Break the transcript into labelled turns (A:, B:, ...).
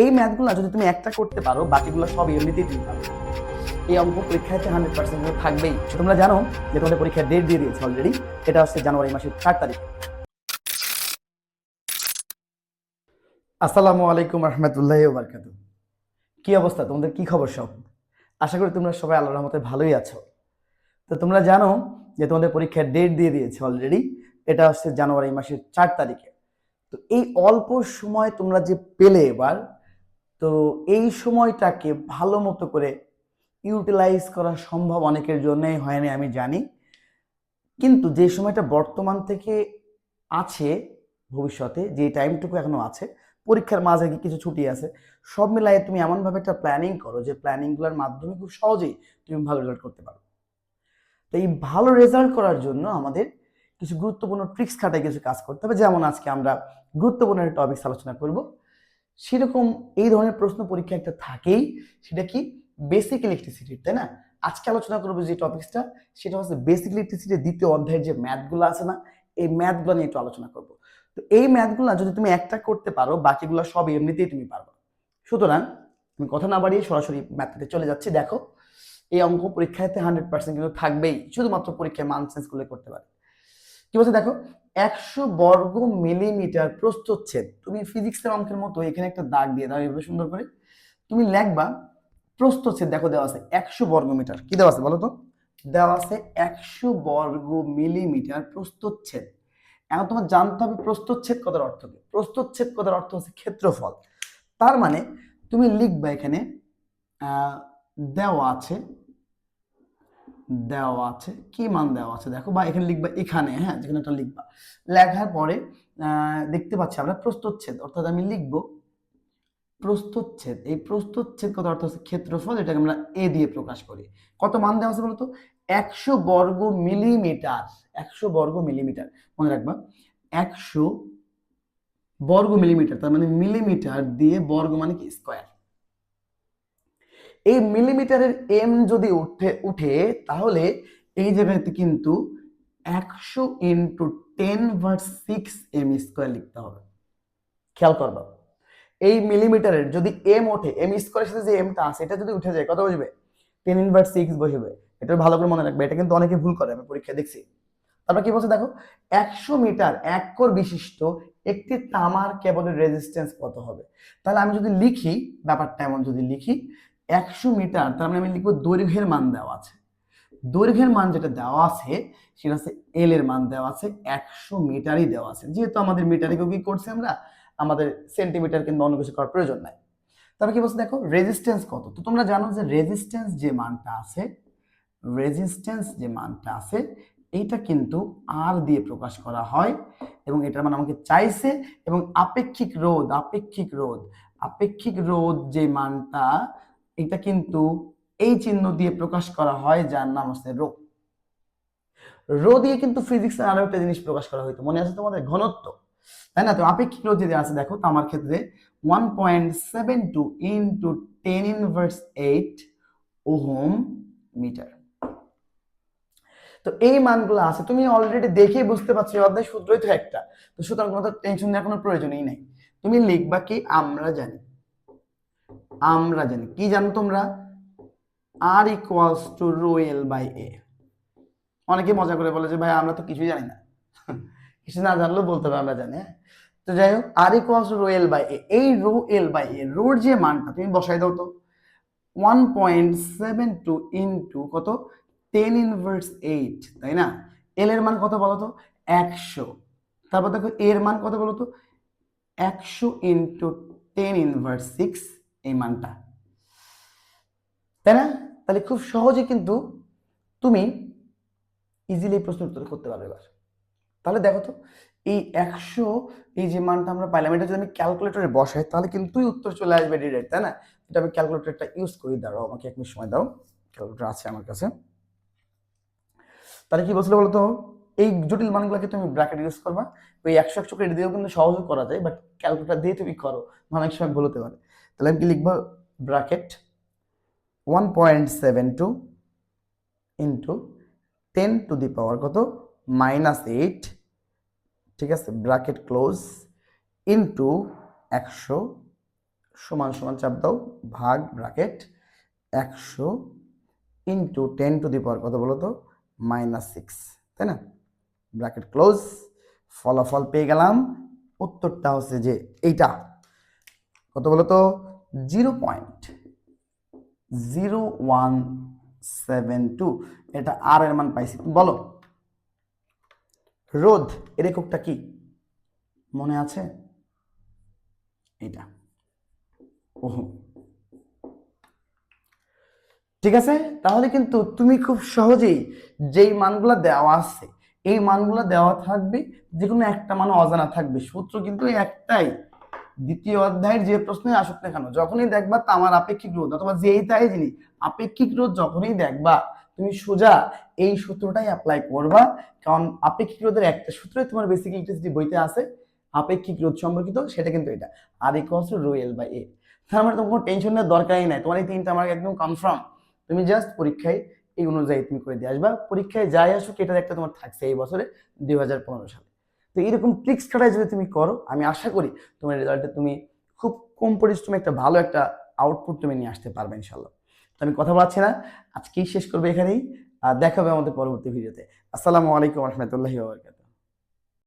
A: এই ম্যাথগুলো যদি তুমি একটা করতে পারো, বাকিগুলো সব এমনিতেই তুমি পারো। এই অঙ্ক পরীক্ষাতে 100% থাকবেই। তোমরা জানো যে তোমাদের পরীক্ষার ডেট দিয়ে দিয়েছে অলরেডি। এটা হচ্ছে জানুয়ারি মাসের 4 তারিখ। আসসালামু আলাইকুম রহমতুল্লাহি ওয়া বারাকাতুহু। কি অবস্থা, তোমাদের কি খবর সব? আশা করি তোমরা সবাই আল্লাহর রহমতে ভালোই আছো। তো তোমরা জানো যে তোমাদের পরীক্ষার ডেট দিয়ে দিয়েছে অলরেডি। এটা হচ্ছে জানুয়ারি মাসের 4 তারিখে। তো এই অল্প সময় তোমরা যে পেলে এবার, তো এই সময়টাকে ভালো মতো করে ইউটিলাইজ করা সম্ভব অনেকের জন্যই হয়নি, আমি জানি। কিন্তু যে সময়টা বর্তমান থেকে আছে, ভবিষ্যতে যে টাইমটুকু এখনো আছে, পরীক্ষার মাঝে কিছু ছুটি আছে, সব মিলাই তুমি এমনভাবে একটা প্ল্যানিং করো যে প্ল্যানিংগুলোর মাধ্যমে খুব সহজেই তুমি ভালো রেজাল্ট করতে পারো। তো এই ভালো রেজাল্ট করার জন্য আমাদের কিছু গুরুত্বপূর্ণ ট্রিক্স খাটায় কিছু কাজ করতে হবে। যেমন আজকে আমরা গুরুত্বপূর্ণ একটা টপিকস আলোচনা করব। সেরকম এই ধরনের প্রশ্ন পরীক্ষা একটা থাকেই, সেটা কি? বেসিক ইলেকট্রিসিটি, তাই না? আজকে আলোচনা করবো যে টপিকসটা, সেটা হচ্ছে বেসিক ইলেকট্রিসিটির দ্বিতীয় অধ্যায়ের যে ম্যাথগুলো আছে না, এই ম্যাথগুলো নিয়ে একটু আলোচনা করব। তো এই ম্যাথগুলো যদি তুমি একটা করতে পারো, বাকিগুলো সব এমনিতেই তুমি পারবে। সুতরাং আমি কথা না বাড়িয়ে সরাসরি ম্যাথটাতে চলে যাচ্ছি। দেখো, এই অঙ্ক পরীক্ষাতে 100% কিন্তু থাকবেই, শুধুমাত্র পরীক্ষায় মান চেঞ্জ করলে করতে পারে। কি বলছে দেখো, 100 বর্গ মিলিমিটার প্রস্থচ্ছেদ। তুমি ফিজিক্সের অঙ্কের মতো এখানে একটা দাগ দিয়ে দাও এভাবে সুন্দর করে। তুমি লিখবা প্রস্থচ্ছেদ। দেখো দেওয়া আছে 100 বর্গ মিটার। কি দেওয়া আছে বলো তো? দেওয়া আছে 100 বর্গ মিলিমিটার প্রস্থচ্ছেদ। এখন তোমার জানতে হবে প্রস্থচ্ছেদ কথার অর্থ কি। প্রস্থচ্ছেদ কথার অর্থ হচ্ছে ক্ষেত্রফল। তার মানে তুমি লিখবা এখানে দেওয়া আছে, দেওয়া আছে কি মান দেওয়া আছে দেখো, বা এখানে লিখবা, এখানে, হ্যাঁ, যেখানে একটা লিখবা। লেখার পরে দেখতে পাচ্ছি আমরা প্রস্থচ্ছেদ, অর্থাৎ আমি লিখব প্রস্থচ্ছেদ। এই প্রস্থচ্ছেদ কত অর্থ হচ্ছে ক্ষেত্রফল, এটাকে আমরা এ দিয়ে প্রকাশ করি। কত মান দেওয়া আছে বলতো? 100 বর্গ মিলিমিটার। 100 বর্গ মিলিমিটার, মনে রাখবা। 100 বর্গ মিলিমিটার, তার মানে মিলিমিটার দিয়ে বর্গ মানে কি? স্কয়ার। এই মিলিমিটারের এম যদি উঠে তাহলে এই জায়গাতে কিন্তু 100 ইন্টু 10^6 m² লিখতে হবে। খেয়াল করবা, এই মিলিমিটারের যদি এম ওঠে, এম স্কোয়ারের সাথে যে এমটা আছে এটা যদি উঠে যায়, কত বসবে? 10^6 বসবে। এটা ভালো করে মনে রাখবে, এটা কিন্তু অনেকে ভুল করে, আমি পরীক্ষা দেখছি। তারপর কি বলছে দেখো, 100 মিটার এক কোর বিশিষ্ট একটি তামার কেবলের রেজিস্ট্যান্স কত হবে? তাহলে আমি যদি লিখি ব্যাপারটা এমন, যদি লিখি 100 মিটার, তার মানে আমি লিখবো দৈর্ঘ্যের মান দেওয়া আছে। দৈর্ঘ্যের মান যেটা দেওয়া আছে সেটা হচ্ছে এল এর মান দেওয়া আছে, 100 মিটারই দেওয়া আছে। যেহেতু আমাদের মিটারে কি করছি আমরা, আমাদের সেন্টিমিটার কিংবা অন্য কিছু করার প্রয়োজন নাই। তবে কি বলছে দেখো, রেজিস্ট্যান্স কত? তো তোমরা জানো যে রেজিস্ট্যান্স যে মানটা আছে, রেজিস্ট্যান্স যে মানটা আছে এইটা কিন্তু আর দিয়ে প্রকাশ করা হয়, এবং এটার মান আমাকে চাইছে। এবং আপেক্ষিক রোধ, আপেক্ষিক রোধ, আপেক্ষিক রোধ যে মানটা, এটা কিন্তু এই চিহ্ন দিয়ে প্রকাশ করা হয়, যার নাম হচ্ছে রো। রো দিয়ে কিন্তু ফিজিক্সের আরো একটা জিনিস প্রকাশ করা হইতো, মনে আছে তোমাদের? ঘনত্ব, তাই না? তো আপেক্ষিক রোধ যদি আছে দেখো, তো আমার ক্ষেত্রে 1.72 ইন্টু 10^8 ওহম মিটার। তো এই মানগুলো আছে, তুমি অলরেডি দেখে বুঝতে পারছো এই অধ্যায় সূত্রই তো একটা। তো সুতরাং তোমাদের টেনশন নেওয়ার কোনো প্রয়োজনই নাই। তুমি লিখবা কি, আমরা জানি, আমরা জানি। কি জানো তোমরা? R equals to rho L by A. অনেকে মজা করে বলে যে ভাই আমরা তো কিছুই জানি না। কিছু না জানলেও বলতে হবে আমরা জানি, হ্যাঁ। তো যাই হোক, R equals to rho L by A, এই রো এল বাই এ, রোর যে মানটা তুমি বসাই দাও তো। 1.72 ইন্টু কত? 10^8, তাই না? এল এর মান কত বলো তো? 100। তারপর দেখো এর মান কত বলো তো? 100 ইন্টু 10^6, এই মানটা, তাই না? তাহলে খুব সহজে কিন্তু তুমি ইজিলি এই প্রশ্নের উত্তর করতে পারবে এবার। তাহলে দেখো তো, এই 100, এই যে মানটা আমরা পাইলাম, এটা যদি আমি ক্যালকুলেটরে বসাই তাহলে কিন্তু উত্তর চলে আসবে ডিরেক্ট, তাই না? এটা আমি ক্যালকুলেটরটা ইউজ করি, দাঁড়াও আমাকে 1 মিনিট সময় দাও, ক্যালকুলেটর আছে আমার কাছে। তাহলে কি বলছিল বলতো, এই জটিল মানগুলোকে তুমি ব্র্যাকেট ইউজ করবা। ওই 100 কেটে দিয়েও কিন্তু সহজে করা যায়, বাট ক্যালকুলেটর দিয়ে তুমি করো, অনেক সময় ভুল হতে পারে। তাহলে আমি কি লিখবো? ব্র্যাকেট 1.72 ইন্টু 10⁻, কত? -8, ঠিক আছে, ব্র্যাকেট ক্লোজ, ইন্টু 100 সমান সমান চাপ দাও, ভাগ ব্র্যাকেট 100 ইন্টু 10 টু দি পাওয়ার কত বলো তো -6, তাই না? Bracket close. ফলাফল পেয়ে গেলাম, উত্তরটা হচ্ছে যে এইটা কত বলো তো 0.0172। এটা আর এর মান পাইছি। বলো রোধ এর এককটা কি মনে আছে? এটা ওহম। ঠিক আছে, তাহলে কিন্তু তুমি খুব সহজেই যেই মানগুলো দেওয়া আছে এই মানগুলো দেওয়া থাকবে, যে কোনো একটা মান অজানা থাকবে, সূত্র কিন্তু একটাই। দ্বিতীয় অধ্যায়ের যে প্রশ্নই আসুক না কেন, যখনই দেখবা তামার আপেক্ষিক রোধ অথবা যেই তাই জিনিস আপেক্ষিক রোধ যখনই দেখবা তুমি সোজা এই সূত্রটাই অ্যাপ্লাই করবা, কারণ আপেক্ষিক রোধের একটা সূত্রই তোমার বেসিক ইলেকট্রিসিটি বইতে আছে আপেক্ষিক রোধ সম্পর্কিত, সেটা কিন্তু এটা R equals to rho L by A. তার মানে তোমার কোনো টেনশন নেওয়ার দরকারই নাই, তোমার এই তিনটা আমার একদম কনফার্ম। তুমি জাস্ট পরীক্ষায় এই অনুযায়ী তুমি করে দিয়ে আসবা, পরীক্ষায় যাই আসুক এটার একটা তোমার থাকছে এই বছরে 2015 সালে। তো এইরকম ট্রিক্স খাটাই যদি তুমি করো, আমি আশা করি তোমার রেজাল্টে তুমি খুব কম পরিশ্রমে একটা ভালো একটা আউটপুট তুমি নিয়ে আসতে পারবে ইনশাল্লাহ। তো আমি কথা বলছি না, আজকেই শেষ করবো এখানেই। আর দেখাবে আমাদের পরবর্তী ভিডিওতে। আসসালামু আলাইকুম রহমতুল্লাহি ওয়া বারাকাতুহু।